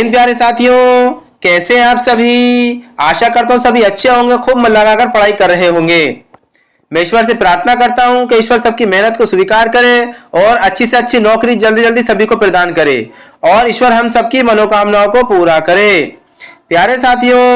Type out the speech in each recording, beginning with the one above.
हिंद प्यारे साथियों, कैसे हैं आप सभी। आशा करता हूं सभी अच्छे होंगे, खूब मन लगाकर पढ़ाई कर रहे होंगे। मैं ईश्वर से प्रार्थना करता हूं कि ईश्वर सबकी मेहनत को स्वीकार करे और अच्छी से अच्छी नौकरी जल्दी जल्दी सभी को प्रदान करे और ईश्वर हम सबकी मनोकामनाओं को पूरा करे। प्यारे साथियों,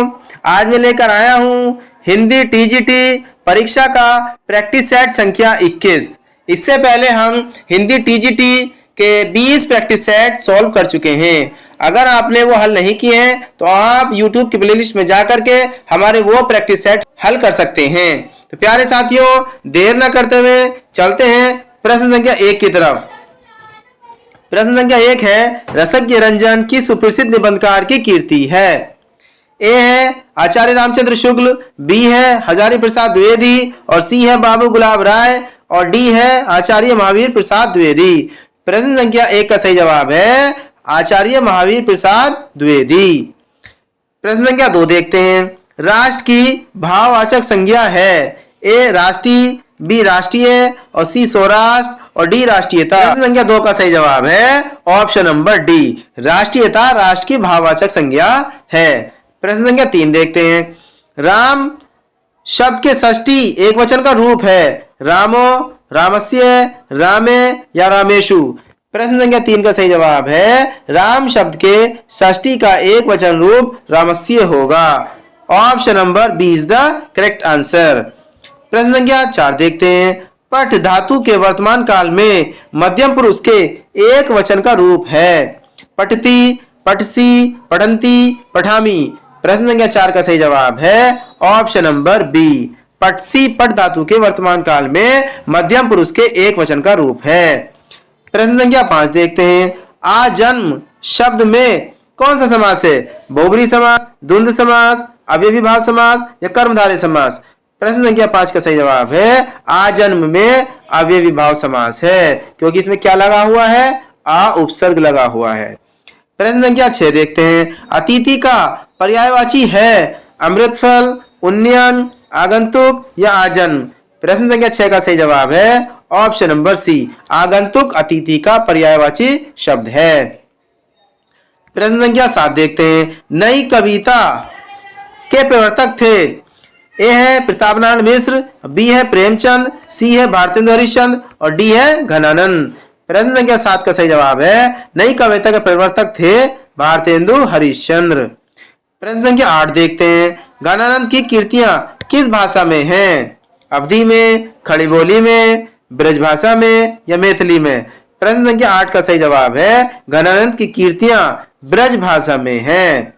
आज मैं लेकर आया हूं हिंदी टीजीटी परीक्षा का प्रैक्टिस सेट संख्या 21। इससे पहले हम हिंदी टीजीटी के 20 प्रैक्टिस सेट सॉल्व कर चुके हैं। अगर आपने वो हल नहीं किए हैं तो आप YouTube की प्लेलिस्ट में जाकर के हमारे वो प्रैक्टिस सेट हल कर सकते हैं। तो प्यारे साथियों, देर न करते हुए चलते हैं प्रश्न संख्या 1 की तरफ। प्रश्न संख्या 1 है, रसज्ञ रंजन की सुप्रसिद्ध निबंधकार की कीर्ति है। ए है आचार्य रामचंद्र शुक्ल, बी है हजारी प्रसाद द्विवेदी और सी है बाबू गुलाब राय और डी है आचार्य महावीर प्रसाद द्विवेदी। प्रश्न संख्या 1 का सही जवाब है आचार्य महावीर प्रसाद द्विवेदी। प्रश्न संख्या 2 देखते हैं। राष्ट्र की भाववाचक संज्ञा है। ए राष्ट्रीय, बी राष्ट्रीय और सी स्वराष्ट्र और डी राष्ट्रीयता। प्रश्न संख्या 2 का सही जवाब है ऑप्शन नंबर डी, राष्ट्रीयता राष्ट्र की भाववाचक संज्ञा है। प्रश्न संख्या 3 देखते हैं। राम शब्द के षष्ठी एक वचन का रूप है। रामो, रामस्य, रामे या रामेशु। प्रश्न संख्या 3 का सही जवाब है राम शब्द के षष्ठी का एक वचन रूप रामस्य होगा। Option number B is the correct answer. प्रश्न संख्या 4 देखते हैं। पठ धातु के वर्तमान काल में मध्यम पुरुष के एक वचन का रूप है। पठती, पठसी, पठंती, पठामी। प्रश्न संख्या 4 का सही जवाब है ऑप्शन नंबर बी, पठसी पठ धातु के वर्तमान काल में मध्यम पुरुष के एक वचन का रूप है। प्रश्न संख्या 5 देखते हैं। आजन्म शब्द में कौन सा समास है? बहुब्रीहि समास, द्वंद्व समास, अव्ययी भाव समास या कर्मधारय समास। प्रश्न संख्या 5 का सही जवाब है आजन्म में अव्ययी भाव समास है, क्योंकि इसमें क्या लगा हुआ है? आ उपसर्ग लगा हुआ है। प्रश्न संख्या 6 देखते हैं। अतिथि का पर्यायवाची है अमृतफल, उन्नयन, आगंतुक या आजन्म। प्रश्न संख्या 6 का सही जवाब है ऑप्शन नंबर सी, आगंतुक अतिथि का पर्यायवाची शब्द है। प्रश्न संख्या 7 देखते हैं। नई कविता के प्रवर्तक थे। ए है प्रतापनारायण मिश्र, बी है प्रेमचंद, सी है भारतेंदु हरिश्चंद्र और डी है घनानंद। प्रश्न संख्या 7 का सही जवाब है नई कविता के प्रवर्तक थे भारतेंदु हरिश्चंद्र। प्रश्न संख्या 8 देखते हैं। घनानंद की कृतियां किस भाषा में हैं? अवधी में, खड़ी बोली में, ब्रजभाषा में या मैथिली में। प्रश्न संख्या 8 का सही जवाब है घनानंद की कृतियां ब्रज भाषा में हैं।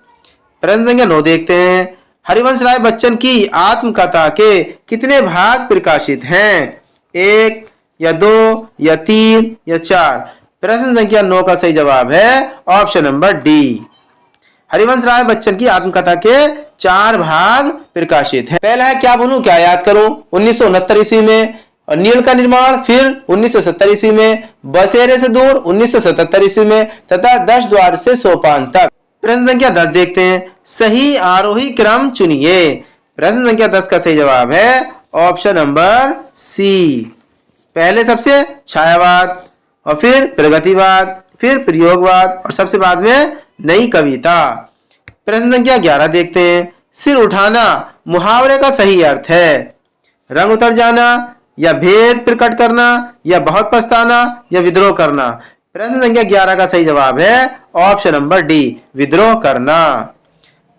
प्रश्न संख्या 9 देखते हैं। हरिवंश राय बच्चन की आत्मकथा के कितने भाग प्रकाशित हैं? 1 या 2 या 3 या 4। प्रश्न संख्या 9 का सही जवाब है option number D, Harivansh Rai Bachchan की आत्मकथा के 4 भाग प्रकाशित है। पहला है क्या बनूं क्या याद करूं, 1969 ईस्वी में, और नील का निर्माण फिर 1970 ईस्वी में, बसेरे से दूर 1977 ईस्वी में तथा 10 द्वार से सोपान तक। प्रश्न संख्या 10 देखते हैं। सही आरोही क्रम चुनिए। प्रश्न संख्या 10 का सही जवाब है ऑप्शन नंबर सी, पहले सबसे छायावाद और फिर प्रगतिवाद, फिर प्रयोगवाद और सबसे बाद में नई कविता। प्रश्न संख्या 11 देखते हैं। सिर उठाना मुहावरे का सही अर्थ है। रंग उतर जाना या भेद प्रकट करना या बहुत पछताना या विद्रोह करना। प्रश्न संख्या 11 का सही जवाब है ऑप्शन नंबर डी, विद्रोह करना।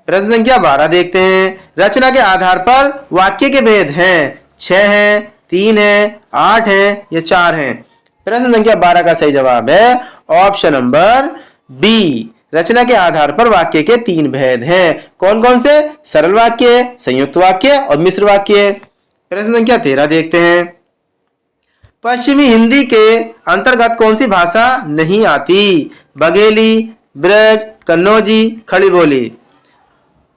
प्रश्न संख्या 12 देखते हैं। रचना के आधार पर वाक्य के भेद हैं। 6 हैं, 3 हैं, 8 हैं या 4 हैं। प्रश्न संख्या 12 का सही जवाब है ऑप्शन नंबर बी, रचना के आधार पर वाक्य के 3 भेद हैं। कौन कौन से? सरल वाक्य, संयुक्त वाक्य और मिश्र वाक्य। प्रश्न संख्या 13 देखते हैं। पश्चिमी हिंदी के अंतर्गत कौन सी भाषा नहीं आती? बघेली, ब्रज, कन्नौजी, खड़ी बोली।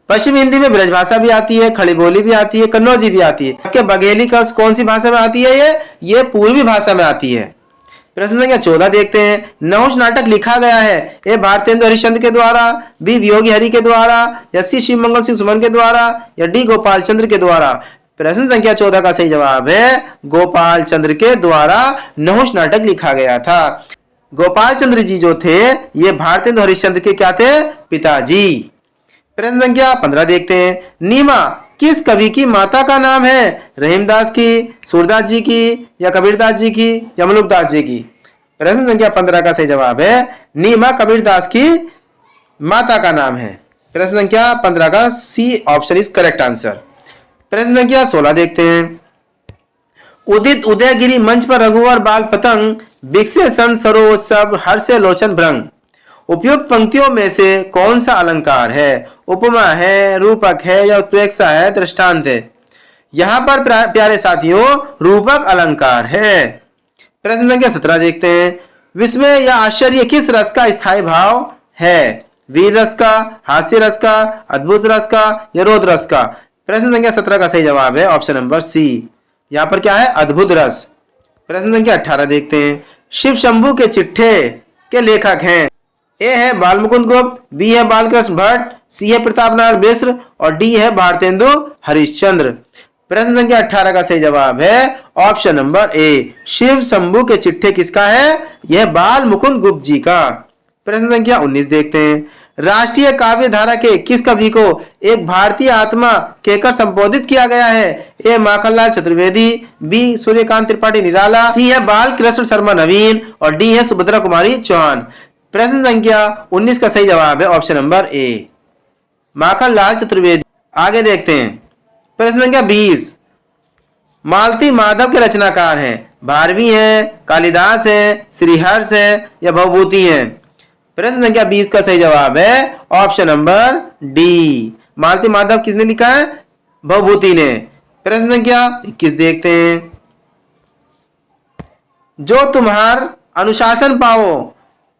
पश्चिमी हिंदी में ब्रज भाषा भी आती है, खड़ी बोली भी आती है, कन्नौजी भी आती है। क्या बघेली का कौन सी भाषा में आती है? ये पूर्वी भाषा में आती है। प्रश्न संख्या 14 देखते हैं। नहुष नाटक लिखा गया है। ए भारतेंदु हरिश्चंद्र के द्वारा, बी वियोगी हरि के द्वारा या सी शिव मंगल सिंह सुमन के द्वारा या डी गोपाल चंद्र के द्वारा। प्रश्न संख्या 14 का सही जवाब है गोपाल चंद्र के द्वारा नहुष नाटक लिखा गया था। गोपाल चंद्र जी जो थे ये भारतेंदु हरिश्चंद्र के क्या थे? पिताजी। प्रश्न संख्या 15 देखते हैं। नीमा किस कवि की माता का नाम है? रहीमदास की, सूरदास जी की, या कबीरदास जी की, या मलुकदास जी की? प्रश्न संख्या 15 का सही जवाब है नीमा कबीरदास की माता का नाम है। प्रश्न संख्या 15 का C option is correct answer. प्रश्न संख्या 16 देखते हैं। उदित उदयगिरी मंच पर रघुवर बाल पतंग, बिकसे संत सरोज सब हर्षे लोचन भ्रंग। उपयुक्त पंक्तियों में से कौन सा अलंकार है? उपमा है, रूपक है, या उत्प्रेक्षा है, दृष्टांत है? यहां पर प्यारे साथियों रूपक अलंकार है। प्रश्न संख्या 17 देखते हैं। विस्मय या आश्चर्य किस रस का स्थायी भाव है? वीर रस का, हास्य रस का, अद्भुत रस का, या रोध रस का? प्रश्न संख्या 17 का सही जवाब है ऑप्शन नंबर सी। यहां पर क्या है? अद्भुत रस। प्रश्न संख्या 18 देखते हैं। शिव शंभू के चिट्ठे के लेखक हैं? ए है बालमुकुंद गुप्त, बी है बालकृष्ण भट्ट, सी है प्रताप नारायण मिश्र, और डी है भारतेंदु हरिश्चंद्र। प्रश्न संख्या 18 का सही जवाब है option number A. Shiv Shambhu के चिट्ठे किसका है? यह बालमुकुंद गुप्त जी का। प्रश्न संख्या 19 देखते हैं। राष्ट्रीय काव्य धारा के किस कवि को एक भारतीय आत्मा कहकर संबोधित किया गया है? ए माखनलाल चतुर्वेदी, बी सूर्यकांत त्रिपाठी निराला, सी है बाल कृष्ण शर्मा नवीन, और डी है सुभद्रा कुमारी चौहान। प्रश्न संख्या 19 का सही जवाब है ऑप्शन नंबर ए, माखनलाल चतुर्वेदी। आगे देखते हैं। प्रश्न संख्या 20। मालती माधव के रचनाकार हैं? भारवी हैं, कालिदास है, श्रीहर्ष है, या भवभूति हैं? प्रश्न संख्या 20 का सही जवाब है ऑप्शन नंबर डी। मालती माधव किसने लिखा है? भवभूति ने। प्रश्न संख्या 21 देखते हैं। जो तुम्हार अनुशासन पाओ,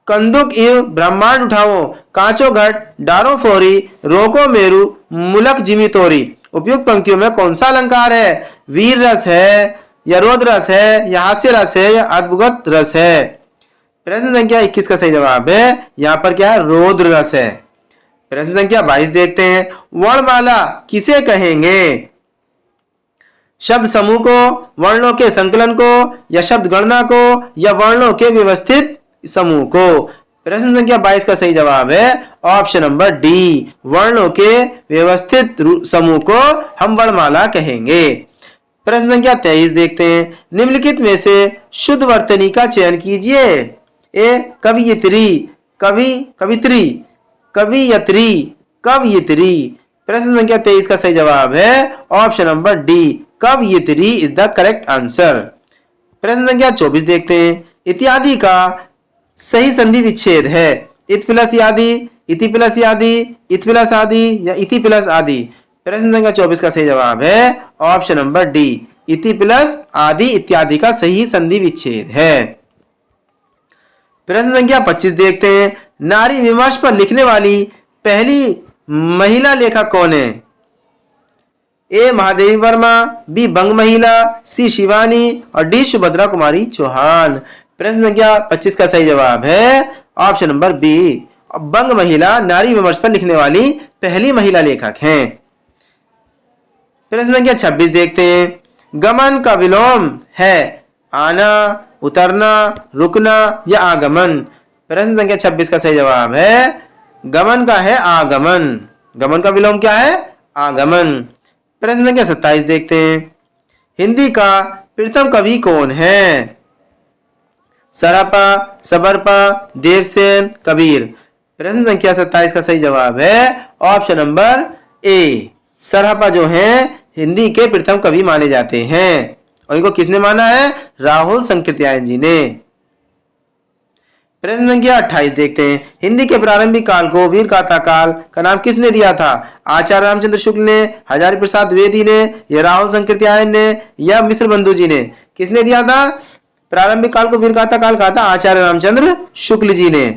कंदुक इव ब्रह्मांड उठाओ, कांचो घट डारो फोरी, रोको मेरु मुलक जिमी तोरी। उपयुक्त पंक्तियों में कौन सा अलंकार है? वीर रस है, या रोध रस है, या हास्य रस है, या अद्भुत रस है? प्रश्न संख्या 21 का सही जवाब है यहां पर क्या है? रोध रस है। प्रश्न संख्या 22 देखते हैं। वर्णमाला किसे कहेंगे? शब्द समूह को, वर्णों के संकलन को, या शब्द गणना को, या वर्णों के व्यवस्थित समूह को? प्रश्न संख्या 22 का सही जवाब है ऑप्शन नंबर डी। वर्णों के व्यवस्थित समूह को हम वर्णमाला कहेंगे। प्रश्न संख्या 23 देखते हैं। निम्नलिखित में से शुद्ध वर्तनी का चयन कीजिए। ए कवियत्री, कवि, कवित्री, कवियत्री, कवियत्री। प्रश्न संख्या 23 का सही जवाब है ऑप्शन नंबर डी, कवियत्री इज द करेक्ट आंसर। प्रश्न संख्या 24 देखते हैं। इत्यादि का सही संधि विच्छेद है? इत प्लस आदि, इति प्लस आदि, इत प्लस आदि, या इति प्लस आदि? प्रश्न संख्या 24 का सही जवाब है ऑप्शन नंबर डी, इति प्लस आदि इत्यादि का सही संधि विच्छेद है। प्रश्न संख्या 25 देखते हैं। नारी विमर्श पर लिखने वाली पहली महिला लेखक कौन है? ए महादेवी वर्मा, बी बंग महिला, सी शिवानी, और डी सुभद्रा कुमारी चौहान। प्रश्न संख्या 25 का सही जवाब है ऑप्शन नंबर बी, बंग महिला नारी विमर्श पर लिखने वाली पहली महिला लेखक हैं। प्रश्न संख्या 26 देखते हैं। गमन का विलोम है? आना, उतरना, रुकना, या आगमन? प्रश्न संख्या 26 का सही जवाब है गमन का है आगमन। गमन का विलोम क्या है? आगमन। प्रश्न संख्या 27 देखते हैं। हिंदी का प्रथम कवि कौन है? सरापा, सबरपा, देवसेन, कबीर? प्रश्न संख्या 27 का सही जवाब है ऑप्शन नंबर ए। सरापा जो हैं हिंदी के प्रथम कवि माने जाते हैं, और इनको किसने माना है? राहुल संकृत्यायन जी ने। प्रश्न संख्या 28 देखते हैं। हिंदी के प्रारंभिक काल को वीर गाथा काल का नाम किसने दिया था? आचार्य रामचंद्र शुक्ल ने, हजारी प्रसाद द्विवेदी ने, या राहुल संकृत्यायन ने, या मिश्र बंधु जी ने? किसने दिया था प्रारंभिक काल को वीर गाथा काल? कहा था आचार्य रामचंद्र शुक्ल जी ने।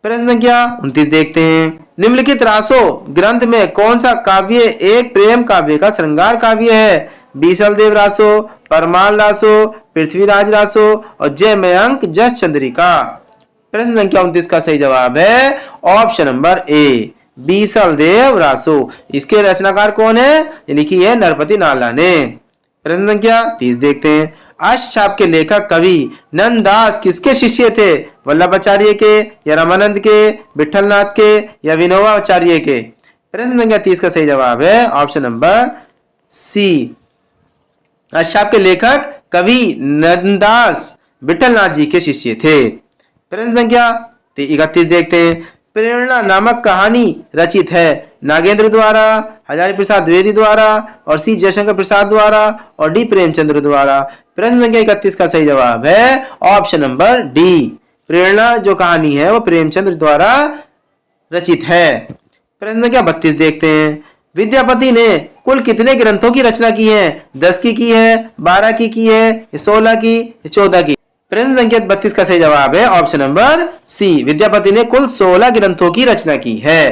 प्रश्न संख्या 29 देखते हैं। निम्नलिखित रासो ग्रंथ में कौन सा काव्य एक प्रेम काव्य का श्रृंगार काव्य है? बीसल देव रासो, परमाल रासो, पृथ्वीराज रासो, और जय मयंक जस चंद्रिका? प्रश्न संख्या 29 का सही जवाब है ऑप्शन नंबर ए, बीसल देव रासो। इसके रचनाकार कौन है? लिखी है नरपति नाला ने। प्रश्न संख्या 30 देखते हैं। अष्टछाप के लेखक कवि नंददास किसके शिष्य थे? वल्लभाचार्य के या रामानंद के, विठलनाथ के या विनोबाचार्य के? प्रश्न संख्या 30 का सही जवाब है ऑप्शन नंबर सी। अष्टछाप के लेखक कवि नंददास विठलनाथ जी के शिष्य थे। प्रश्न संख्या 31 देखते हैं। प्रेरणा नामक कहानी रचित है नागेंद्र द्वारा, हजारी प्रसाद द्विवेदी द्वारा और सी जयशंकर प्रसाद द्वारा और डी प्रेमचंद्र द्वारा। प्रश्न संख्या 31 का सही जवाब है ऑप्शन नंबर डी। प्रेरणा जो कहानी है वो प्रेमचंद्र द्वारा रचित है। प्रश्न संख्या 32 देखते हैं। विद्यापति ने कुल कितने ग्रंथों की रचना की है? 10 की है, 12 की है, 16 की, 14 की? प्रश्न संख्या 32 का सही जवाब है ऑप्शन नंबर सी। विद्यापति ने कुल 16 ग्रंथों की रचना की है।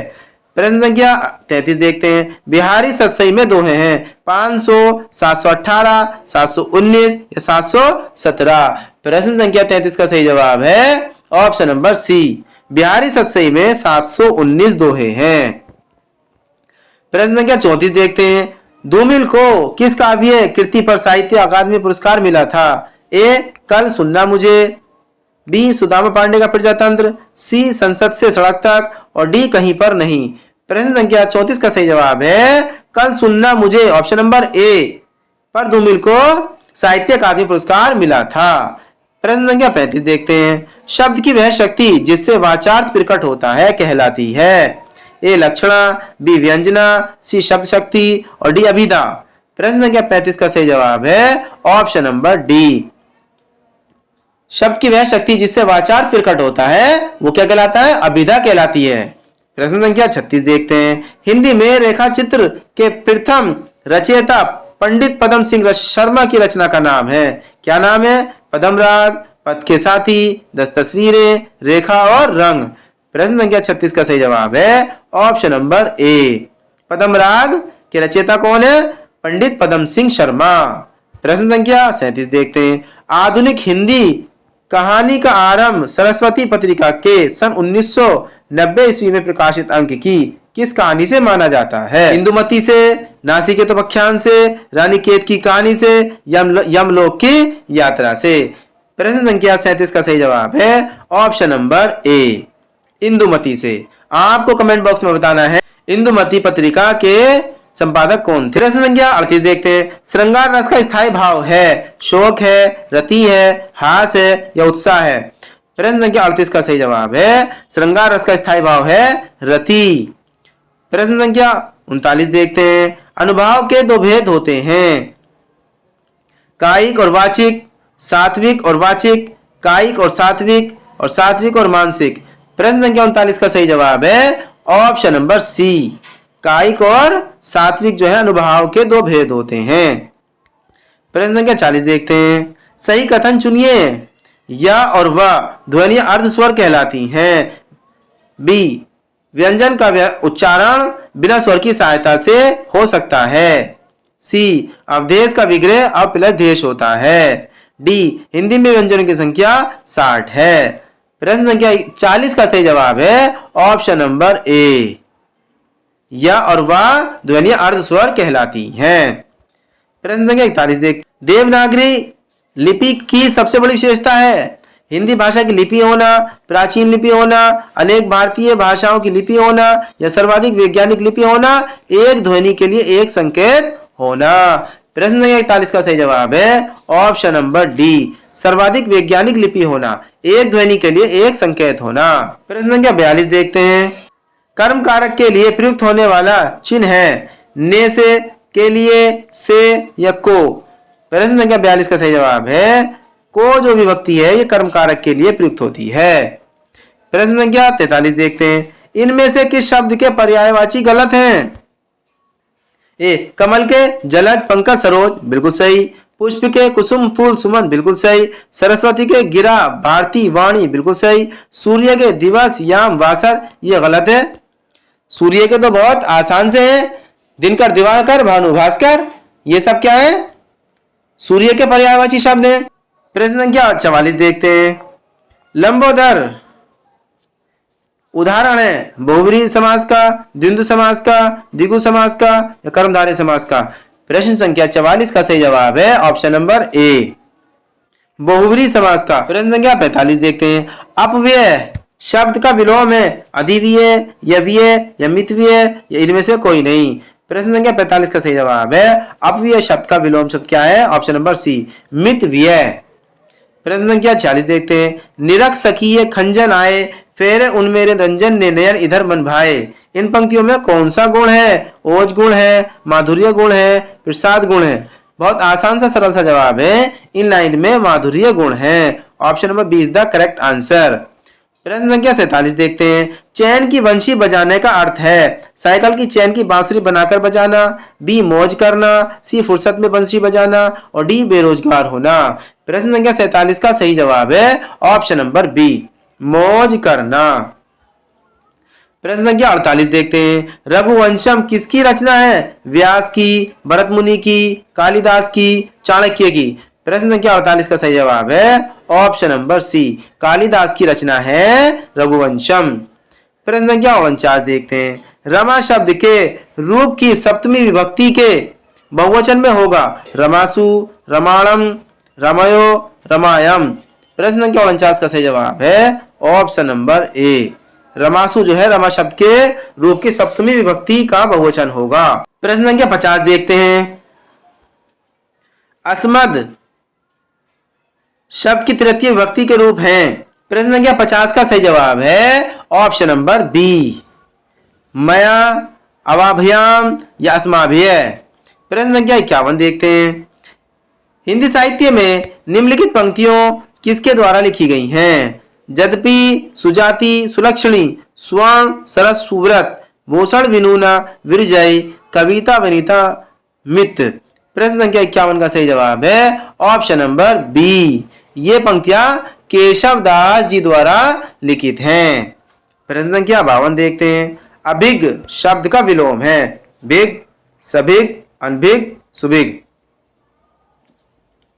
प्रश्न संख्या 33 देखते हैं। बिहारी सतसई में दोहे हैं 500, 718, 719 या 717? प्रश्न संख्या 33 का सही जवाब है option number C. Bihari Satsai में 719 दोहे हैं। प्रश्न संख्या 34 देखते हैं। धूमिल को किस काव्य कृति पर साहित्य अकादमी पुरस्कार मिला था? ए कल सुनना मुझे, बी सुदामा पांडे का प्रजातंत्र, सी संसद से सड़क तक और डी कहीं पर नहीं? प्रश्न संख्या 34 का सही जवाब है कल सुनना मुझे ऑप्शन नंबर ए पर धूमिल को साहित्य अकादमी पुरस्कार मिला था। प्रश्न संख्या 35 देखते हैं। शब्द की वह शक्ति जिससे वाचार्थ प्रकट होता है कहलाती है? ए लक्षणा, बी व्यंजना, सी शब्द शक्ति और डी अभिधा? प्रश्न संख्या 35 का सही जवाब है ऑप्शन नंबर डी। शब्द की वह शक्ति जिससे वाचार्थ प्रकट होता है वो क्या कहलाता है? अभिधा कहलाती है। प्रश्न संख्या 36 देखते हैं। हिंदी में रेखा चित्र के प्रथम रचयिता पंडित पदम सिंह शर्मा की रचना का नाम है? क्या नाम है? पदम राग, पद के साथी, 10 तस्वीरें, रेखा और रंग? प्रश्न संख्या 36 का सही जवाब है ऑप्शन नंबर ए। पदम राग के रचयिता कौन है? पंडित पदम सिंह शर्मा। प्रश्न संख्या 37 देखते हैं। आधुनिक हिंदी कहानी का आरंभ सरस्वती पत्रिका के सन 1990 ईस्वी में प्रकाशित अंक की किस कहानी से माना जाता है? इंदुमती से, नासिकेतोपाख्यान से, रानीकेत की कहानी से, यमलोक की यात्रा से? प्रश्न संख्या 37 का सही जवाब है ऑप्शन नंबर ए, इंदुमती से। आपको कमेंट बॉक्स में बताना है इंदुमती पत्रिका के संपादक कौन थे? प्रश्न संख्या 38 देखते हैं। श्रृंगार रस का स्थायी भाव है? शोक है, रति है, हास है या उत्साह है? प्रश्न संख्या 38 का सही जवाब है श्रृंगार रस का स्थायी भाव है रति। प्रश्न संख्या 39 देखते हैं। अनुभाव के दो भेद होते हैं, कायिक और वाचिक, सात्विक और वाचिक, कायिक और सात्विक और मानसिक? प्रश्न संख्या 39 का सही जवाब है ऑप्शन नंबर सी। कायिक और सात्विक जो है अनुभाव के दो भेद होते हैं। प्रश्न संख्या 40 देखते हैं। सही कथन चुनिए। या और वह ध्वनि अर्ध स्वर कहलाती हैं? बी व्यंजन का उच्चारण बिना स्वर की सहायता से हो सकता है, सी अवधेश का विग्रह अप्लस देश होता है, डी हिंदी में व्यंजनों की संख्या 60 है। प्रश्न संख्या 40 का सही जवाब है ऑप्शन नंबर ए। या और वह ध्वनि अर्ध स्वर कहलाती हैं। प्रश्न संख्या 41 देख। देवनागरी लिपि की सबसे बड़ी विशेषता है? हिंदी भाषा की लिपि होना, प्राचीन लिपि होना, अनेक भारतीय भाषाओं की लिपि होना या सर्वाधिक वैज्ञानिक लिपि होना, एक ध्वनि के लिए एक संकेत होना? प्रश्न संख्या 41 का सही जवाब है ऑप्शन नंबर डी, सर्वाधिक वैज्ञानिक लिपि होना, एक ध्वनि के लिए एक संकेत होना। प्रश्न संख्या 42 देखते हैं। कर्म कारक के लिए प्रयुक्त होने वाला चिन्ह है? ने से, के लिए, से या को? प्रश्न संख्या 42 का सही जवाब है को जो विभक्ति है ये कर्म कारक के लिए प्रयुक्त होती है। प्रश्न संख्या 43 देखते हैं। इनमें से किस शब्द के पर्यायवाची गलत हैं? ए कमल के जलज पंकज सरोज, बिल्कुल सही। पुष्प के कुसुम फूल सुमन, बिल्कुल सही। सरस्वती के गिरा भारती वाणी, बिल्कुल सही। सूर्य के दिवस याम वासर, ये गलत है। सूर्य के तो बहुत आसान से है, दिनकर दिवाकर भानु भास्कर, ये सब क्या है? सूर्य के पर्यायवाची शब्द हैं। प्रश्न संख्या 44 देखते हैं। लंबोदर उदाहरण है बहुब्रीहि समास का, द्वंद्व समास का, द्विगु समास का या कर्मधारय समास का? प्रश्न संख्या 44 का सही जवाब है ऑप्शन नंबर ए, बहुब्री समास का। प्रश्न संख्या 45 देखते हैं। अपव्यय शब्द का विलोम है अधिव्यय, यव्यय या मितव्यय या इनमें से कोई नहीं। प्रश्न संख्या 45 का सही जवाब है अपव्यय शब्द का विलोम शब्द क्या है? ऑप्शन नंबर सी मितव्यय। प्रश्न संख्या 46 देखते हैं। निरख सखिए खंजन आए, फेरे उनमेरे रंजन ने नयन इधर मन भाए। इन पंक्तियों में कौन सा गुण है? ओज गुण है, माधुर्य गुण है, प्रसाद गुण है। बहुत आसान सा सरल सा जवाब है, इन लाइन में माधुर्य गुण है। Option number B is the correct answer. प्रश्न संख्या 47 देखते हैं। चैन की वंशी बजाने का अर्थ है साइकिल की चैन की बांसुरी बनाकर बजाना, बी मौज करना, सी फुर्सत में बंसी बजाना और डी बेरोजगार होना। प्रश्न संख्या 47 का सही जवाब है ऑप्शन नंबर बी मौज करना। प्रश्न संख्या 48 देखते हैं। रघुवंशम किसकी रचना है? व्यास की, भरत मुनि की, कालिदास की, चाणक्य की। प्रश्न संख्या 48 का सही जवाब है ऑप्शन नंबर सी कालिदास की रचना है रघुवंशम। प्रश्न संख्या 49 देखते हैं। रमा शब्द के रूप की सप्तमी विभक्ति के बहुवचन में होगा रमासु, रमाणम, रमयो, रमायम। प्रश्न संख्या 49 का सही जवाब है ऑप्शन नंबर ए रमासु जो है रमा शब्द के रूप की सप्तमी विभक्ति का बहुवचन होगा। प्रश्न संख्या 50 देखते हैं। अस्मद शब्द की तृतीय विभक्ति के रूप हैं। प्रश्न संख्या 50 का सही जवाब है ऑप्शन नंबर बी मया, अवाभयाम या अस्माभ्य। प्रश्न संख्या 51 देखते हैं। हिंदी साहित्य में निम्नलिखित पंक्तियों किसके द्वारा लिखी गई हैं? यद्यपि, सुजाति, सुलक्षणी, स्वर्ण, सरस, सुव्रत, भूषण, विनूना, विरजय, कविता, वनिता, मित्र। प्रश्न संख्या 51 का सही जवाब है ऑप्शन नंबर बी ये पंक्तियां केशव दास जी द्वारा लिखित हैं। प्रश्न संख्या 52 देखते हैं। अभिग शब्द का विलोम है भिग, सभिग, अनभिग, सुभिग।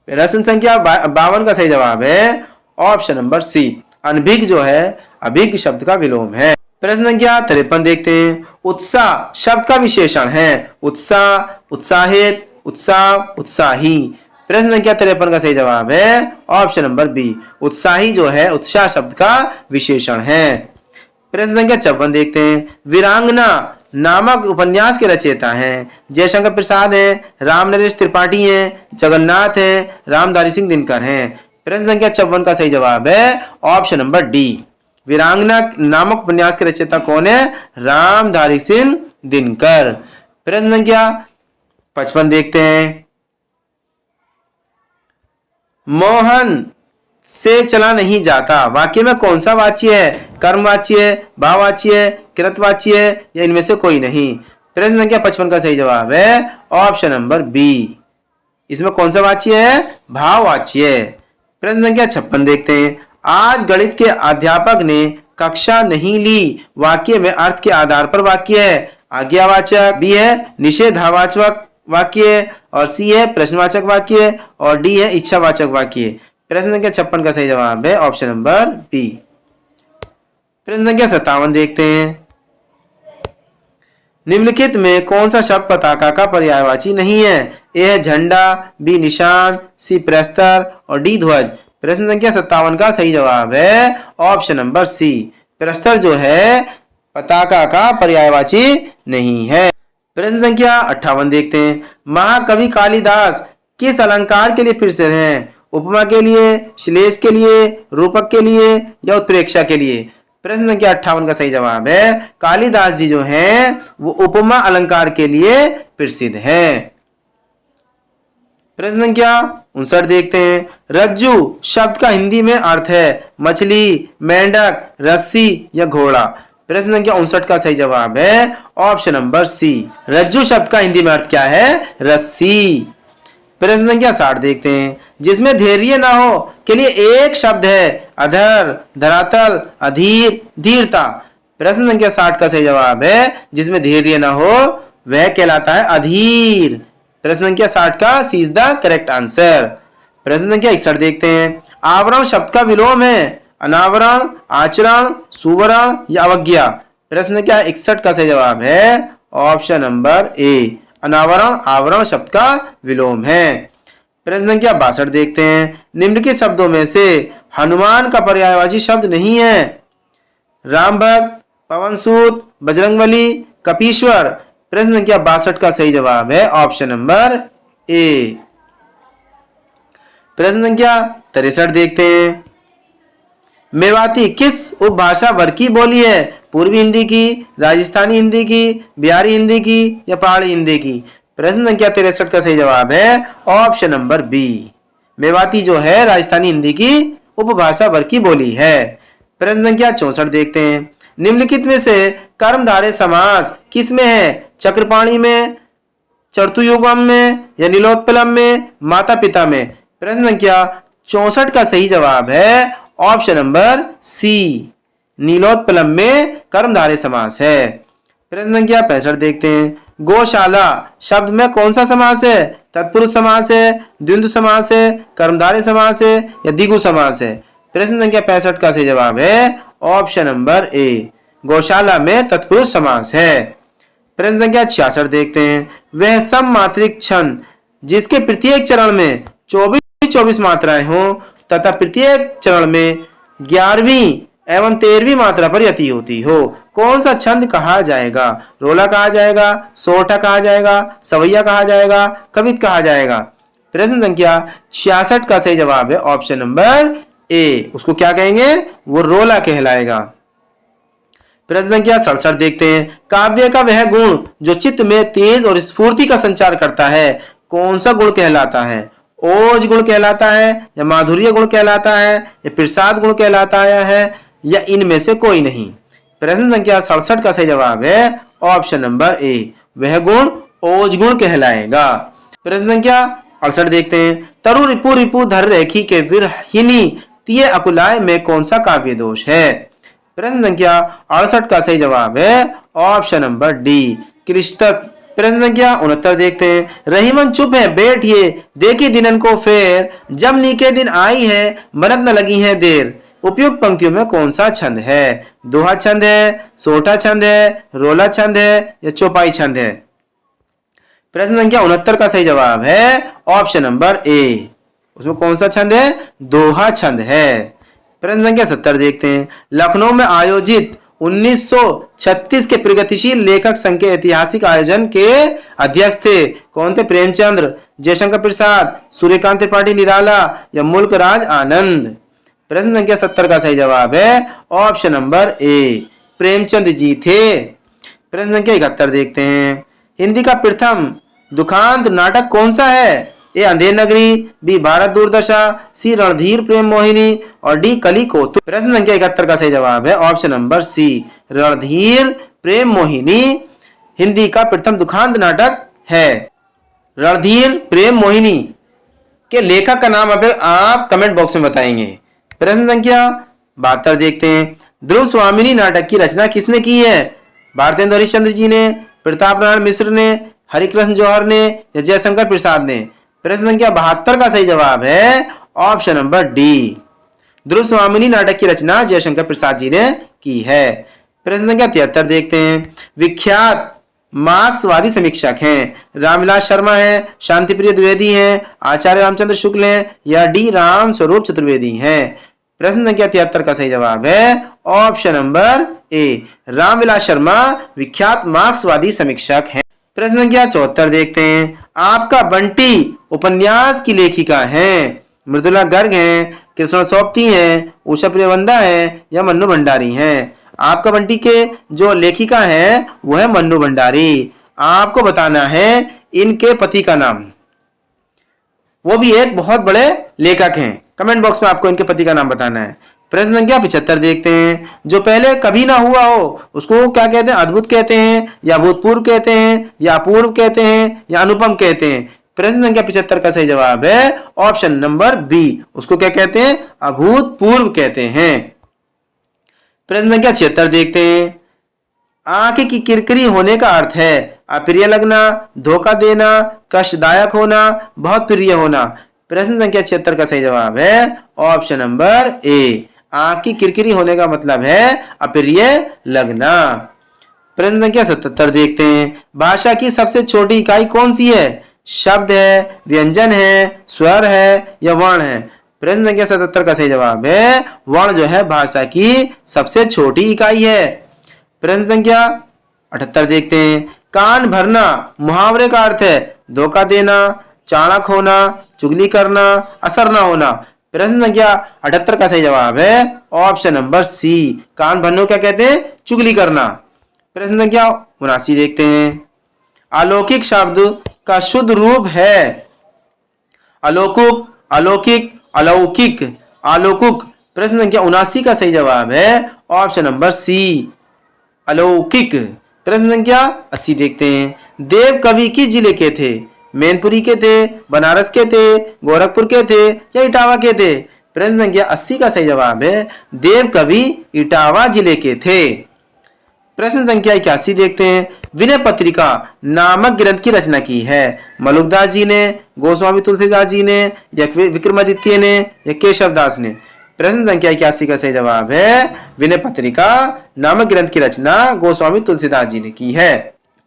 प्रश्न संख्या 52 का सही जवाब है ऑप्शन नंबर सी अनभिग जो है अभिग शब्द का विलोम है। प्रश्न संख्या 53 देखते हैं। उत्साह शब्द का विशेषण है उत्साह, उत्साहित, उत्साह, उत्साही। प्रश्न संख्या 53 का सही जवाब है ऑप्शन नंबर बी उत्साही जो है उत्साह शब्द का विशेषण है। प्रश्न संख्या 54 देखते हैं। वीरांगना नामक उपन्यास के रचयिता हैं जयशंकर प्रसाद है, राम नरेश त्रिपाठी हैं, जगन्नाथ है, रामधारी सिंह दिनकर हैं। प्रश्न संख्या 54 का सही जवाब है ऑप्शन नंबर डी वीरांगना नामक उपन्यास के रचयिता कौन है? रामधारी सिंह दिनकर। प्रश्न संख्या 55 देखते हैं। मोहन से चला नहीं जाता वाक्य में कौन सा वाच्य है? कर्मवाच्य, भाववाच्य, कृतवाच्य या इनमें से कोई नहीं। प्रश्न संख्या 55 का सही जवाब है ऑप्शन नंबर बी इसमें कौन सा वाच्य है? भाववाच्य। प्रश्न संख्या 56 देखते हैं। आज गणित के अध्यापक ने कक्षा नहीं ली वाक्य में अर्थ के आधार पर वाक्य है आज्ञावाचक, बी है निषेधावाचक वाक्य और सी है प्रश्नवाचक वाक्य और डी है इच्छावाचक वाक्य। प्रश्न संख्या 56 का सही जवाब है ऑप्शन नंबर बी। प्रश्न संख्या 57 देखते हैं। निम्नलिखित में कौन सा शब्द पताका का पर्यायवाची नहीं है? ए है झंडा, बी निशान, सी प्रस्तर और डी ध्वज। प्रश्न संख्या 57 का सही जवाब है ऑप्शन नंबर सी प्रस्तर जो है पताका का पर्यायवाची नहीं है। प्रश्न संख्या 58 देखते हैं। महाकवि कालिदास किस अलंकार के लिए प्रसिद्ध हैं? उपमा के लिए, श्लेष के लिए, रूपक के लिए या उत्प्रेक्षा के लिए? प्रश्न संख्या 58 का सही जवाब है कालिदास जी जो हैं वो उपमा अलंकार के लिए प्रसिद्ध हैं। प्रश्न संख्या 59 देखते हैं। रज्जु शब्द का हिंदी में अर्थ है मछली, मेंढक, रस्सी या घोड़ा। प्रश्न संख्या 59 का सही जवाब है ऑप्शन नंबर सी रज्जु शब्द का हिंदी में अर्थ क्या है? रस्सी। प्रश्न संख्या 60 देखते हैं। जिसमें धैर्य ना हो के लिए एक शब्द है अधर, धरातल, अधीर, धीरता। प्रश्न संख्या 60 का सही जवाब है जिसमें धैर्य ना हो वह कहलाता है अधीर। प्रश्न संख्या 60 का सी इज द करेक्ट आंसर। प्रश्न संख्या 61 देखते हैं। आवरण शब्द का विलोम है अनावरण, आचरण, सुवर्ण या अवज्ञा। प्रश्न संख्या 61 का सही जवाब है ऑप्शन नंबर ए अनावरण आवरण शब्द का विलोम है। प्रश्न संख्या 62 देखते हैं। निम्नलिखित शब्दों में से हनुमान का पर्यायवाची शब्द नहीं है। राम भक्त, पवन सूत, बजरंगबली, कपीश्वर। प्रश्न संख्या 62 का सही जवाब है ऑप्शन नंबर ए। प्रश्न संख्या 63 देखते हैं। मेवाती किस उपभाषा वर्ग की बोली है? पूर्वी हिंदी की, राजस्थानी हिंदी की, बिहारी हिंदी की या पहाड़ी हिंदी की? प्रश्न संख्या 63 का सही जवाब है ऑप्शन नंबर बी। मेवाती जो है राजस्थानी हिंदी की उपभाषा वर्ग की बोली है। प्रश्न संख्या 64 देखते हैं। निम्नलिखित में से कर्मधारय समास किस में है? चक्रपाणी में, चतुर्युगम में या नीलोत्पलम में, माता पिता में? प्रश्न संख्या 64 का सही जवाब है ऑप्शन नंबर सी। नीलोत्पलम में कर्मधारय समास है। प्रश्न संख्या 65 देखते हैं। गौशाला शब्द में कौन सा समास है? तत्पुरुष समास है, द्वंद्व समास है, कर्मधारय समास है या द्विगु समास है? प्रश्न संख्या 65 का सही जवाब है ऑप्शन नंबर ए। गौशाला में तत्पुरुष समास है। प्रश्न संख्या 66 देखते हैं। वह सममात्रिक छंद जिसके प्रत्येक चरण में 24 मात्राएं हों तथा प्रत्येक चरण में 11वीं एवं 13वीं मात्रा पर यति होती हो, कौन सा छंद कहा जाएगा? रोला कहा जाएगा, सोरठा कहा जाएगा, सवैया कहा जाएगा, कवित कहा जाएगा? प्रश्न संख्या 66 का सही जवाब है ऑप्शन नंबर ए। उसको क्या कहेंगे? वो रोला कहलाएगा। प्रश्न संख्या 67 देखते हैं। काव्य का वह गुण जो चित्त में तेज और स्फूर्ति का संचार करता है कौन सा गुण कहलाता है? ओज गुण कहलाता है या माधुर्य गुण कहलाता है या प्रसाद गुण कहलाता है या इनमें से कोई नहीं? प्रश्न संख्या 67 का सही जवाब है ऑप्शन नंबर ए। वह गुण ओज गुण कहलाएगा। प्रश्न संख्या 68 देखते हैं। तरु रिपु रिपु धर रेखी के विरहिनी तिये अकुलाय में कौन सा काव्य दोष है? प्रश्न संख्या 68 का सही जवाब है ऑप्शन नंबर डी, कृष्टक। प्रश्न संख्या 69 देखते हैं। रहीमन चुप है बैठिए देखी दिनन को फेर, जब नीके दिन आई है मरद न लगी है देर। उपयुक्त पंक्तियों में कौन सा छंद है? दोहा छंद है, सोटा छंद है, रोला छंद है या चौपाई छंद है? प्रश्न संख्या 69 का सही जवाब है ऑप्शन नंबर ए। उसमें कौन सा छंद है? दोहा छंद है। प्रश्न संख्या 70 देखते हैं। लखनऊ में आयोजित 1936 के प्रगतिशील लेखक संघ के ऐतिहासिक आयोजन के अध्यक्ष थे, कौन थे? प्रेमचंद्र, जयशंकर प्रसाद, सूर्यकांत त्रिपाठी निराला या मुल्क राज आनंद? प्रश्न संख्या 70 का सही जवाब है ऑप्शन नंबर ए, प्रेमचंद जी थे। प्रश्न संख्या 71 देखते हैं। हिंदी का प्रथम दुखांत नाटक कौन सा है? ए अंधेर नगरी, बी भारत दूरदशा, सी रणधीर प्रेम मोहिनी और डी कली कौतुक? प्रश्न संख्या 71 का सही जवाब है ऑप्शन नंबर सी, रणधीर प्रेम मोहिनी हिंदी का प्रथम दुखांत नाटक है। रणधीर प्रेम मोहिनी के लेखक का नाम आप कमेंट बॉक्स में बताएंगे। प्रश्न संख्या 72 देखते हैं। ध्रुव स्वामिनी नाटक की रचना किसने की है? भारतेंदु हरिश्चंद्र जी ने, प्रताप नारायण मिश्र ने, हरिकृष्ण जौहर ने या जयशंकर प्रसाद ने? प्रश्न संख्या 72 का सही जवाब है ऑप्शन नंबर डी, ध्रुव स्वामिनी नाटक की रचना जयशंकर प्रसाद जी ने की है। प्रश्न संख्या 73 देखते हैं। विख्यात मार्क्सवादी समीक्षक हैं, रामविलास शर्मा है, शांतिप्रिय द्विवेदी हैं, आचार्य रामचंद्र शुक्ल हैं या डी राम स्वरूप चतुर्वेदी हैं? प्रश्न संख्या 73 का सही जवाब है ऑप्शन नंबर ए, रामविलास शर्मा विख्यात मार्क्सवादी समीक्षक हैं। प्रश्न संख्या 74 देखते हैं। आपका बंटी उपन्यास की लेखिका हैं, मृदुला गर्ग हैं, कृष्ण सोपती हैं, उषा प्रियवंदा हैं या मन्नू भंडारी हैं? आपका बंटी के जो लेखिका है वो है मन्नू भंडारी। आपको बताना है इनके पति का नाम, वो भी एक बहुत बड़े लेखक हैं। कमेंट बॉक्स में आपको इनके पति का नाम बताना है। प्रश्न संख्या 75 देखते हैं। जो पहले कभी ना हुआ हो उसको क्या कहते हैं? अद्भुत कहते हैं या भूतपूर्व कहते हैं या अपूर्व कहते हैं या अनुपम कहते हैं? प्रश्न संख्या 75 का सही जवाब है ऑप्शन नंबर बी, उसको क्या कहते हैं? अभूतपूर्व कहते हैं। प्रश्न संख्या 76 देखते हैं। आंख की किरकिरी होने का अर्थ है अप्रिय लगना, धोखा देना, कष्टदायक होना, बहुत प्रिय होना? प्रश्न संख्या 76 का सही जवाब है ऑप्शन नंबर ए, आंख की किरकिरी होने का मतलब है अप्रिय लगना। प्रश्न संख्या 77 देखते हैं। भाषा की सबसे छोटी इकाई कौन सी है? शब्द है, व्यंजन है, स्वर है या वर्ण है? प्रश्न संख्या 77 का सही जवाब है वर्ण जो है भाषा की सबसे छोटी इकाई है। प्रश्न संख्या 78 देखते हैं। कान भरना मुहावरे का अर्थ है धोखा देना, चाणक होना, चुगली करना, असर न होना। प्रश्न संख्या 78 का सही जवाब है ऑप्शन नंबर सी, कान भरने को क्या कहते हैं? चुगली करना। प्रश्न संख्या 79 देखते हैं। अलौकिक शब्द का शुद्ध रूप है अलौकिक, अलौकिक, अलौकिक, अलौकिक। प्रश्न संख्या 79 का सही जवाब है ऑप्शन नंबर सी, अलौकिक। प्रश्न संख्या 80 देखते हैं। देव कवि किस जिले के थे? मैनपुरी के थे, बनारस के थे, गोरखपुर के थे या इटावा के थे? प्रश्न संख्या 80 का सही जवाब है देव कवि इटावा जिले के थे। प्रश्न संख्या 81 देखते हैं। विनय पत्रिका नामक ग्रंथ की रचना की है मलुकदास जी ने, गोस्वामी तुलसीदास जी ने या विक्रमादित्य ने या केशव दास ने? प्रश्न संख्या 81 का सही जवाब है विनय पत्रिका नामक ग्रंथ की रचना गोस्वामी तुलसीदास जी ने की है।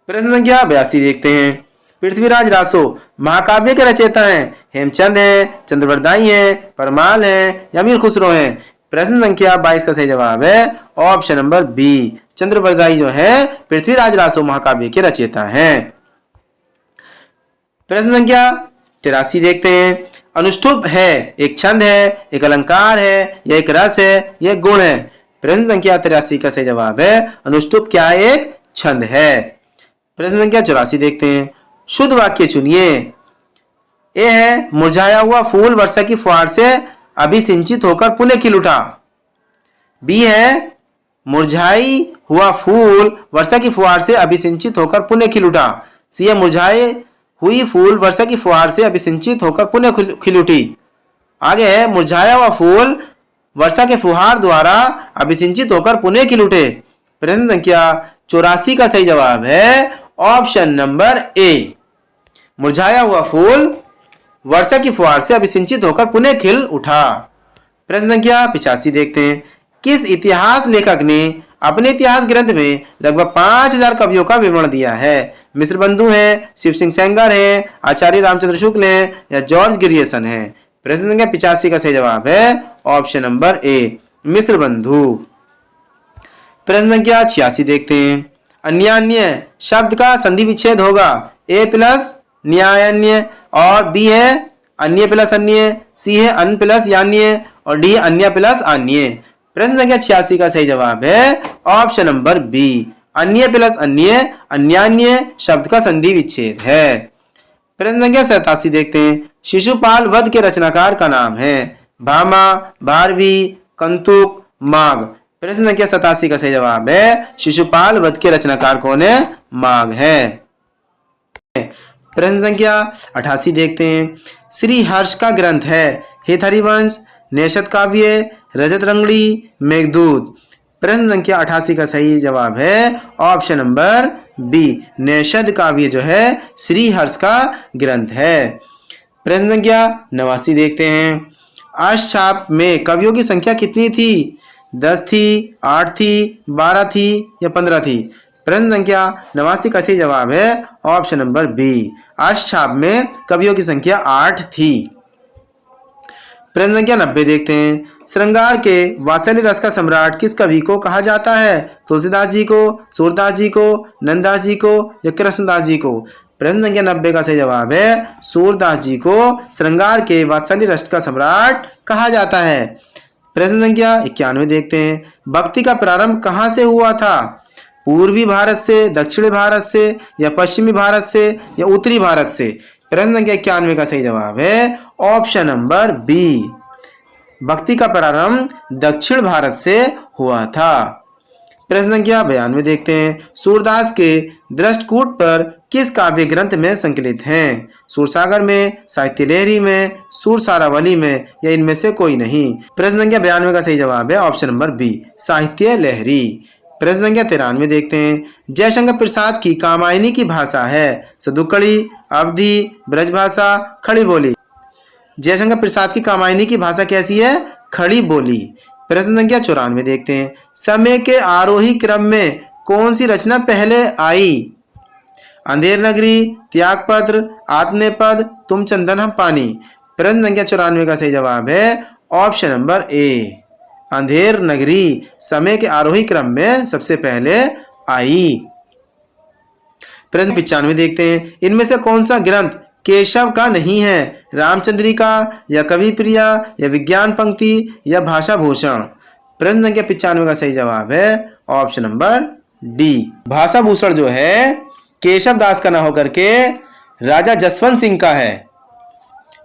प्रश्न संख्या 82 देखते हैं। पृथ्वीराज रासो महाकाव्य के रचयिता हैं हेमचंद हैं, चंद्रवरदाई हैं, परमाल हैं या अमीर खुसरो हैं? प्रश्न संख्या 22 का सही जवाब है ऑप्शन नंबर बी, चंद्रवरदाई जो है पृथ्वीराज रासो महाकाव्य के रचयिता हैं। प्रश्न संख्या 83 देखते हैं। अनुष्टुप है एक छंद है, एक अलंकार है या एक रस है या एक गुण है? प्रश्न संख्या 83 का सही जवाब है अनुष्टुप क्या है? एक छंद है। प्रश्न संख्या 84 देखते हैं। शुद्ध वाक्य चुनिए। ए है मुरझाया हुआ फूल वर्षा की फुहार से अभिसिंचित होकर पुनः खिल उठा। बी है मुरझाई हुआ फूल वर्षा की फुहार से अभिसिंचित होकर पुनः खिल उठा। सी है मुरझाए हुई फूल वर्षा की फुहार से अभिसिंचित होकर पुनः खिल उठी। आगे है मुरझाया हुआ फूल वर्षा के फुहार द्वारा अभिसिंचित होकर पुनः खिल उठे। प्रश्न संख्या 84 का सही जवाब है ऑप्शन नंबर ए, मुरझाया हुआ फूल वर्षा की फुहार से अभिसिंचित होकर पुनः खिल उठा। प्रश्न संख्या 85 देखते हैं। किस इतिहास लेखक ने अपने इतिहास ग्रंथ में लगभग 5000 कवियों का विवरण दिया है? मिश्र बंधु हैं, शिव सिंह सेंगर हैं, आचार्य रामचंद्र शुक्ल हैं या जॉर्ज ग्रियर्सन हैं? प्रश्न संख्या 85 का सही जवाब है ऑप्शन नंबर ए, मिश्र बंधु। प्रश्न संख्या 86 देखते हैं। अन्यान्य शब्द का संधि विच्छेद होगा ए प्लस न्यायान्य और बी है अन्य प्लस अन्य, सी है अन प्लस यान्य और डी अन्य प्लस अन्य। प्रश्न संख्या 86 का सही जवाब है ऑप्शन नंबर बी, अन्य प्लस अन्य, अन्यान्य शब्द का संधि विच्छेद है। प्रश्न संख्या 87 देखते हैं। शिशुपाल वध के रचनाकार का नाम है भामा, भारवी, कंतुक, माघ? प्रश्न संख्या 87 का सही जवाब है शिशुपाल वध के रचनाकार कौन है? माघ है। प्रश्न संख्या 88 देखते हैं। श्री हर्ष का ग्रंथ है हित हरिवंश, नेषद काव्य, रजत रंगड़ी, मेघदूत? प्रश्न संख्या 88 का सही जवाब है ऑप्शन नंबर बी, नेषद काव्य जो है श्री हर्ष का ग्रंथ है। प्रश्न संख्या 89 देखते हैं। अष्टछाप में कवियों की संख्या कितनी थी? 10 थी, 8 थी, 12 थी या 15 थी? प्रश्न संख्या 89 का सही जवाब है ऑप्शन नंबर बी, अष्टछाप में कवियों की संख्या 8 थी। प्रश्न संख्या 90 देखते हैं। श्रृंगार के वात्सल्य रस का सम्राट किस कवि को कहा जाता है? तुलसीदास जी को, सूरदास जी को, नंददास जी को या कृष्णदास जी को? प्रश्न संख्या 90 का सही जवाब है सूरदास जी को श्रृंगार के वात्सल्य रस का सम्राट कहा जाता है। प्रश्न संख्या 91 देखते हैं। भक्ति का प्रारंभ कहाँ से हुआ था? पूर्वी भारत से, दक्षिणी भारत से या पश्चिमी भारत से या उत्तरी भारत से? प्रश्न संख्या 91 का सही जवाब है ऑप्शन नंबर बी, भक्ति का प्रारंभ दक्षिण भारत से हुआ था। प्रश्न संख्या 92 देखते हैं। सूरदास के दृष्टकूट पर किस काव्य ग्रंथ में संकलित हैं? सूरसागर में, साहित्य लहरी में, सूर सारावली में या इनमें से कोई नहीं? प्रश्न संख्या 92 का सही जवाब है ऑप्शन नंबर बी, साहित्य लहरी। प्रश्न संख्या 93 देखते हैं। जयशंकर प्रसाद की कामायनी की भाषा है सदुकड़ी, अवधी, ब्रजभाषा, खड़ी बोली? जयशंकर प्रसाद की कामायनी की भाषा कैसी है? खड़ी बोली। प्रश्न संख्या 94 देखते हैं। समय के आरोही क्रम में कौन सी रचना पहले आई? अंधेर नगरी, त्यागपत्र, आत्मनेपद, तुम चंदन हम पानी। प्रश्न संख्या 94 का सही जवाब है ऑप्शन नंबर ए, अंधेर नगरी समय के आरोही क्रम में सबसे पहले आई। प्रश्न 95 देखते हैं, इनमें से कौन सा ग्रंथ केशव का नहीं है? रामचंद्रिका या कवि प्रिया या विज्ञान पंक्ति या भाषा भूषण। प्रश्न संख्या 95 का सही जवाब है ऑप्शन नंबर डी, भाषा भूषण जो है केशव दास का ना होकर के राजा जसवंत सिंह का है।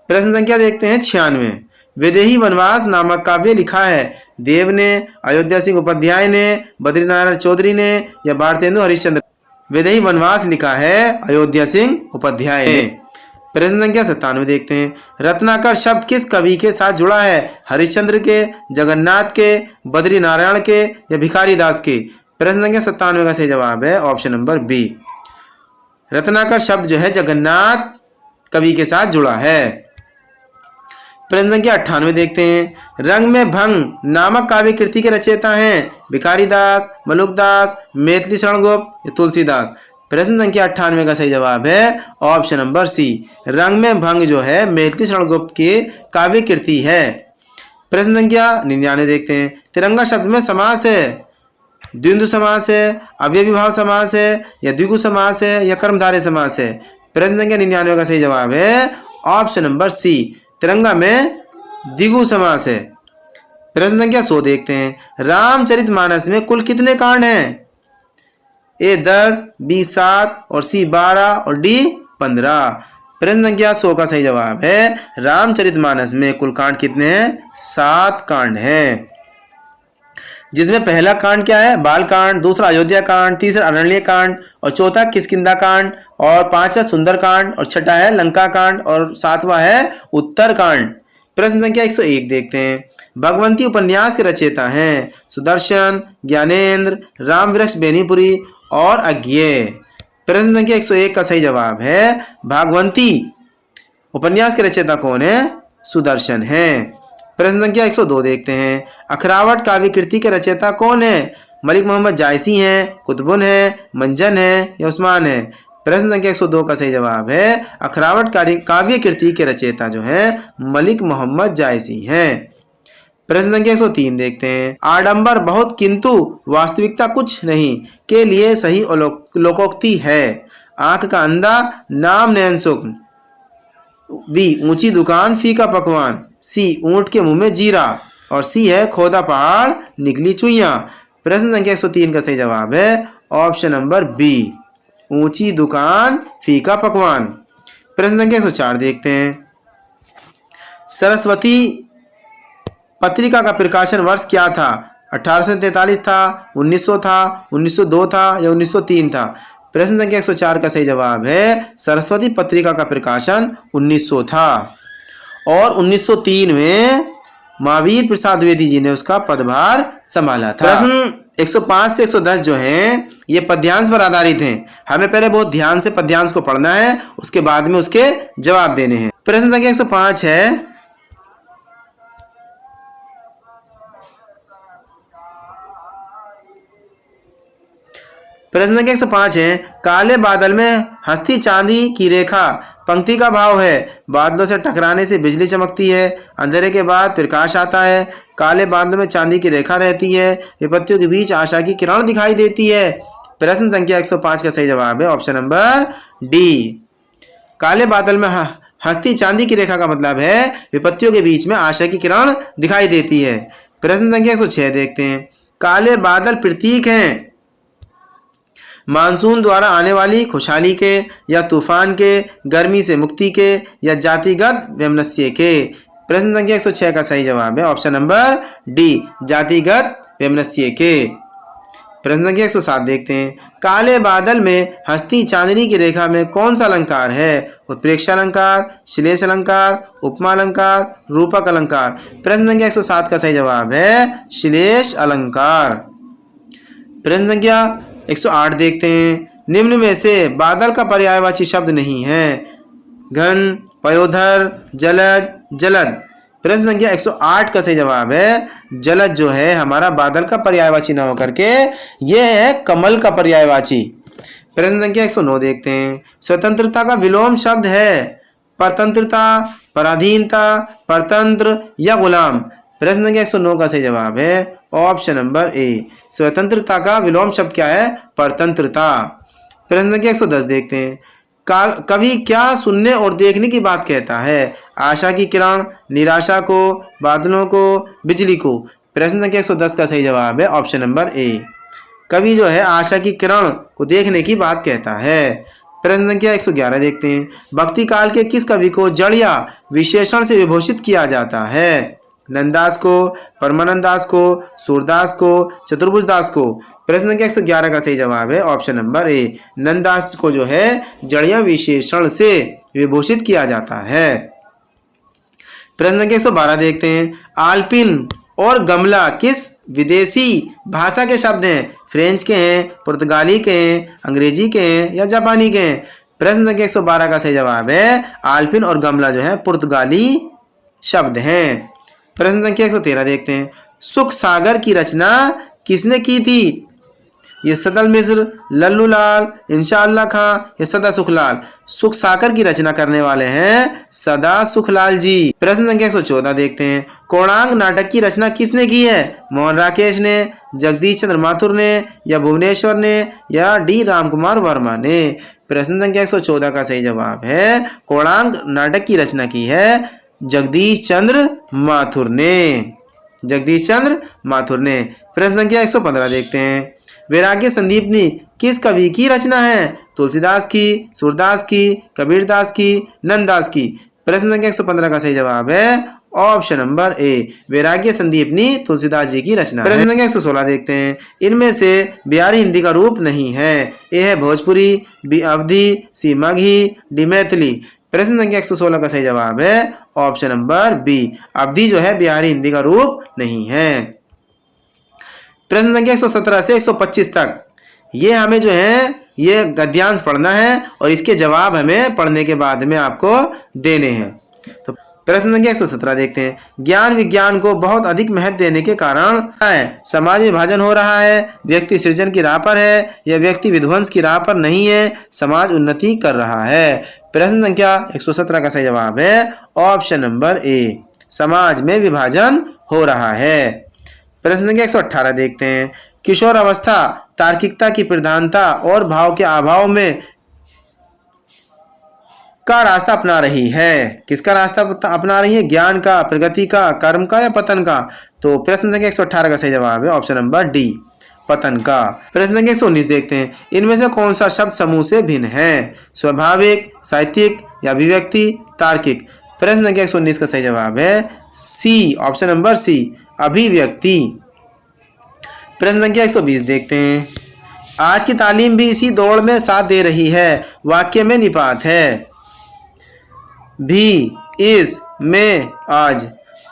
प्रश्न संख्या देखते हैं 96, विदेही वनवास नामक काव्य लिखा है देव ने, अयोध्या सिंह उपाध्याय ने, बद्रीनारायण चौधरी ने या भारतेंदु हरिश्चंद्र। विदेही वनवास लिखा है अयोध्या सिंह उपाध्याय ने। प्रश्न संख्या 97 देखते हैं, रत्नाकर शब्द किस कवि के साथ जुड़ा है? हरिश्चंद्र के, जगन्नाथ के, बद्रीनारायण के या भिखारी दास के। प्रश्न संख्या 97 का सही जवाब है ऑप्शन नंबर बी, रत्नाकर शब्द जो है जगन्नाथ कवि के साथ जुड़ा है। प्रश्न संख्या 98 देखते हैं, रंग में भंग नामक काव्य कृति के रचयिता हैं भिखारी दास, मलुकदास, मैथिली शरणगुप्त या तुलसीदास। प्रश्न संख्या 98 का सही जवाब है ऑप्शन नंबर सी, रंग में भंग जो है मैथिली शरणगुप्त की काव्य कृति है। प्रश्न संख्या 99 देखते हैं, तिरंगा शब्द में समास है, द्वंद्व समास है, अव्ययीभाव समास है या द्विगु समास है या कर्मधारय समास है। प्रश्न संख्या 99 का सही जवाब है ऑप्शन नंबर सी, तिरंगा में द्विगु समास है। प्रश्न संख्या 100 देखते हैं, रामचरितमानस में कुल कितने कांड हैं? ए 10, बी 7 और सी 12 और डी 15। प्रश्न संख्या 100 का सही जवाब है रामचरितमानस में कुल कांड कितने हैं? 7 कांड हैं, जिसमें पहला कांड क्या है? बाल कांड, दूसरा अयोध्या कांड, तीसरा अरण्य कांड और चौथा किष्किंधा कांड और पांचवा सुंदर कांड और छठा है लंका कांड और सातवां है उत्तर कांड। प्रश्न संख्या 101 देखते हैं, भगवंती उपन्यास के रचयिता हैं सुदर्शन, ज्ञानेंद्र, रामवृक्ष बेनीपुरी और अज्ञेय। प्रश्न संख्या 101 का सही जवाब है भागवंती उपन्यास के रचयिता कौन है? सुदर्शन है। प्रश्न संख्या 102 देखते हैं, अखरावट काव्य कृति के रचयिता कौन है? मलिक मोहम्मद जायसी हैं, कुतुबुन है, मंजन है या उस्मान है। प्रश्न संख्या 102 का सही जवाब है अखरावट काव्य कृति के रचयिता जो है मलिक मोहम्मद जायसी हैं। प्रश्न संख्या 103 देखते हैं, आडंबर बहुत किंतु वास्तविकता कुछ नहीं के लिए सही लोकोक्ति है? आंख का अंधा, नाम नयन सुख, बी ऊंची दुकान फीका पकवान, सी ऊंट के मुंह में जीरा और सी है खोदा पहाड़ निकली चुईया। प्रश्न संख्या 103 का सही जवाब है ऑप्शन नंबर बी, ऊंची दुकान फीका पकवान। प्रश्न संख्या 104 देखते हैं, सरस्वती पत्रिका का प्रकाशन वर्ष क्या था? 1843 था, 1900 था, 1902 था या 1903 था। प्रश्न संख्या 104 का सही जवाब है सरस्वती पत्रिका का प्रकाशन 1900 था और 1903 में महावीर प्रसाद द्विवेदी जी ने उसका पदभार संभाला था। प्रश्न 105 से 110 जो हैं ये पद्यांश पर आधारित हैं। हमें पहले बहुत ध्यान से पद्यांश को पढ़ना है, उसके बाद में उसके जवाब देने हैं। प्रश्न संख्या 105 है, प्रश्न संख्या 105 है, काले बादल में हंसती चांदी की रेखा पंक्ति का भाव है बादलों से टकराने से बिजली चमकती है, अंधेरे के बाद प्रकाश आता है, काले बादलों में चांदी की रेखा रहती है, विपत्तियों के बीच आशा की किरण दिखाई देती है। प्रश्न संख्या 105 का सही जवाब है ऑप्शन नंबर डी, काले बादल में हंसती चांदी की रेखा का मतलब है विपत्तियों के बीच में आशा की किरण दिखाई देती है। प्रश्न संख्या 106 देखते हैं, काले बादल प्रतीक हैं मानसून द्वारा आने वाली खुशहाली के या तूफान के, गर्मी से मुक्ति के या जातिगत वैमनस्य के। प्रश्न संख्या 106 का सही जवाब है ऑप्शन नंबर डी, जातिगत वैमनस्य के। प्रश्न संख्या 107 देखते हैं, काले बादल में हंसती चांदनी की रेखा में कौन सा अलंकार है? उत्प्रेक्षा अलंकार, श्लेष अलंकार, उपमा अलंकार, रूपक अलंकार। प्रश्न संख्या 107 का सही जवाब है श्लेष अलंकार। प्रश्न संख्या 108 देखते हैं, निम्न में से बादल का पर्यायवाची शब्द नहीं है? घन, पयोधर, जलज, जलद। प्रश्न संख्या 108 का सही जवाब है जलद जो है हमारा बादल का पर्यायवाची ना होकर के ये है कमल का पर्यायवाची। प्रश्न संख्या 109 देखते हैं। स्वतंत्रता का विलोम शब्द है परतंत्रता, पराधीनता, परतंत्र या गुलाम। प्रश्न संख्या 109 का सही जवाब है ऑप्शन नंबर ए। स्वतंत्रता का विलोम शब्द क्या है? परतंत्रता। प्रश्न संख्या 110 देखते हैं। कवि क्या सुनने और देखने की बात कहता है? आशा की किरण, निराशा को, बादलों को, बिजली को। प्रश्न संख्या 110 का सही जवाब है ऑप्शन नंबर ए। कवि जो है आशा की किरण को देखने की बात कहता है। प्रश्न संख्या 111 देखते हैं। भक्ति काल के किस कवि को जड़ या विशेषण से विभूषित किया जाता है? नंददास को, परमानंद दास को, सूरदास को, चतुर्भुज दास को। प्रश्न संख्या 111 का सही जवाब है ऑप्शन नंबर ए। नंददास को जो है जड़ या विशेषण से विभूषित किया जाता है। प्रश्न संख्या 112 देखते हैं। आल्पिन और गमला किस विदेशी भाषा के शब्द हैं? फ्रेंच के हैं, पुर्तगाली के हैं, अंग्रेजी के हैं या जापानी के हैं। प्रश्न संख्या 112 का सही जवाब है आल्पिन और गमला जो है पुर्तगाली शब्द हैं। प्रश्न संख्या 113 देखते हैं। सुख सागर की रचना किसने की थी? ये सदल मिश्र, लल्लू लाल, इंशाअल्लाह खां या सदा सुखलाल। सुख सागर की रचना करने वाले हैं सदा सुखलाल जी। प्रश्न संख्या 114 देखते हैं। कोणांग नाटक की रचना किसने की है? मोहन राकेश ने, जगदीश चंद्र माथुर ने या भुवनेश्वर ने या डी रामकुमार वर्मा ने। प्रश्न संख्या 114 का सही जवाब है कोणांग नाटक की रचना की है जगदीश चंद्र माथुर ने। जगदीश चंद्र माथुर ने। प्रश्न संख्या 115 देखते हैं। वैराग्य संदीपनी किस कवि की रचना है? तुलसीदास की, सूरदास की, कबीरदास की, नंददास की। प्रश्न संख्या 115 का सही जवाब है ऑप्शन नंबर ए। वैराग्य संदीपनी तुलसीदास जी की रचना। प्रश्न संख्या 116 देखते हैं। इनमें से बिहारी हिंदी का रूप नहीं है। ए है भोजपुरी, बी अवधी, सी मगही, डी मैथिली। प्रश्न संख्या 116 का सही जवाब है ऑप्शन नंबर बी। अवधी जो है बिहारी हिंदी का रूप नहीं है। प्रश्न संख्या 117 से 125 तक ये हमें जो है ये गद्यांश पढ़ना है और इसके जवाब हमें पढ़ने के बाद में आपको देने हैं। तो प्रश्न संख्या 117 देखते हैं। ज्ञान विज्ञान को बहुत अधिक महत्व देने के कारण क्या है? समाज विभाजन हो रहा है, व्यक्ति सृजन की राह पर है या व्यक्ति विध्वंस की राह पर नहीं है, समाज उन्नति कर रहा है। प्रश्न संख्या 117 का सही जवाब है ऑप्शन नंबर ए। समाज में विभाजन हो रहा है। प्रश्न संख्या 118 देखते हैं। किशोर अवस्था तार्किकता की प्रधानता और भाव के अभाव में का रास्ता अपना रही है। किसका रास्ता अपना रही है? ज्ञान का, प्रगति का, कर्म का या पतन का। तो प्रश्न संख्या 118 का सही जवाब है ऑप्शन नंबर डी, पतन का। प्रश्न संख्या 119 देखते हैं। इनमें से कौन सा शब्द समूह से भिन्न है? स्वाभाविक, साहित्यिक या अभिव्यक्ति, तार्किक। प्रश्न संख्या 119 का सही जवाब है सी, ऑप्शन नंबर सी, अभिव्यक्ति। प्रश्न संख्या 120 देखते हैं। आज की तालीम भी इसी दौड़ में साथ दे रही है। वाक्य में निपात है भी, इस, में, आज।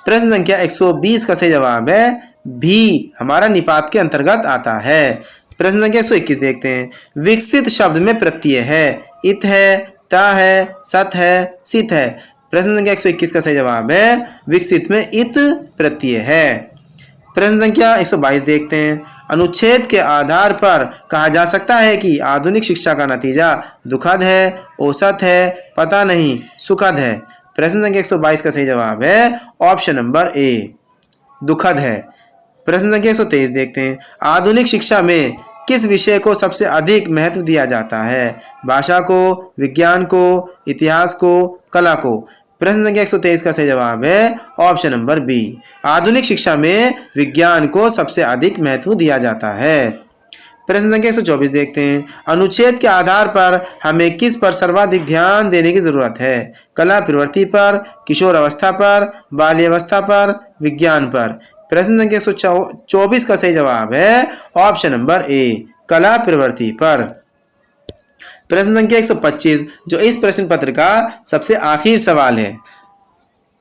प्रश्न संख्या 120 का सही जवाब है भी, हमारा निपात के अंतर्गत आता है। प्रश्न संख्या 121 देखते हैं। विकसित शब्द में प्रत्यय है। इत है, ता है, सत है, सित है। प्रश्न संख्या 121 का सही जवाब है विकसित में इत प्रत्यय है। प्रश्न संख्या 122 देखते हैं। अनुच्छेद के आधार पर कहा जा सकता है कि आधुनिक शिक्षा का नतीजा दुखद है, औसत है, पता नहीं, सुखद है। प्रश्न संख्या 122 का सही जवाब है ऑप्शन नंबर ए, दुखद है। प्रश्न संख्या 123 देखते हैं। आधुनिक शिक्षा में किस विषय को सबसे अधिक महत्व दिया जाता है? भाषा को, विज्ञान को, इतिहास को, कला को। प्रश्न संख्या 123 का सही जवाब है ऑप्शन नंबर बी, आधुनिक शिक्षा में विज्ञान को सबसे अधिक महत्व दिया जाता है। प्रश्न संख्या 124 देखते हैं। अनुच्छेद के आधार पर हमें किस पर सर्वाधिक ध्यान देने की जरूरत है? कला प्रवृत्ति पर, किशोर अवस्था पर, बाल्यावस्था पर, विज्ञान पर। प्रश्न संख्या 124 का सही जवाब है ऑप्शन नंबर ए, कला प्रवृत्ति पर। प्रश्न संख्या 125 जो इस प्रश्न पत्र का सबसे आखिर सवाल है।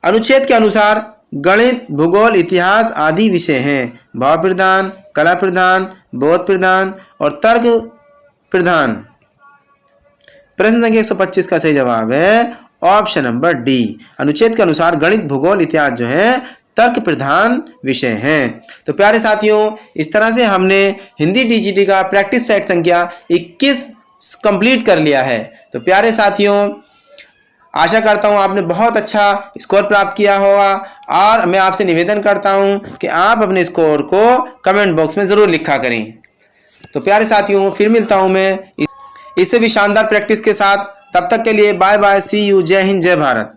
अनुच्छेद के अनुसार गणित, भूगोल, इतिहास आदि विषय हैं भाव प्रधान, कला प्रधान, बोध प्रधान और तर्क प्रधान। प्रश्न संख्या 125 का सही जवाब है ऑप्शन नंबर डी, अनुच्छेद के अनुसार गणित, भूगोल, इतिहास जो है तर्क प्रधान विषय हैं। तो प्यारे साथियों, इस तरह से हमने हिंदी डीजीटी का प्रैक्टिस सेट संख्या 21 कंप्लीट कर लिया है। तो प्यारे साथियों, आशा करता हूँ आपने बहुत अच्छा स्कोर प्राप्त किया होगा और मैं आपसे निवेदन करता हूँ कि आप अपने स्कोर को कमेंट बॉक्स में ज़रूर लिखा करें। तो प्यारे साथियों, फिर मिलता हूँ मैं इससे भी शानदार प्रैक्टिस के साथ। तब तक के लिए बाय बाय, सी यू, जय हिंद, जय भारत।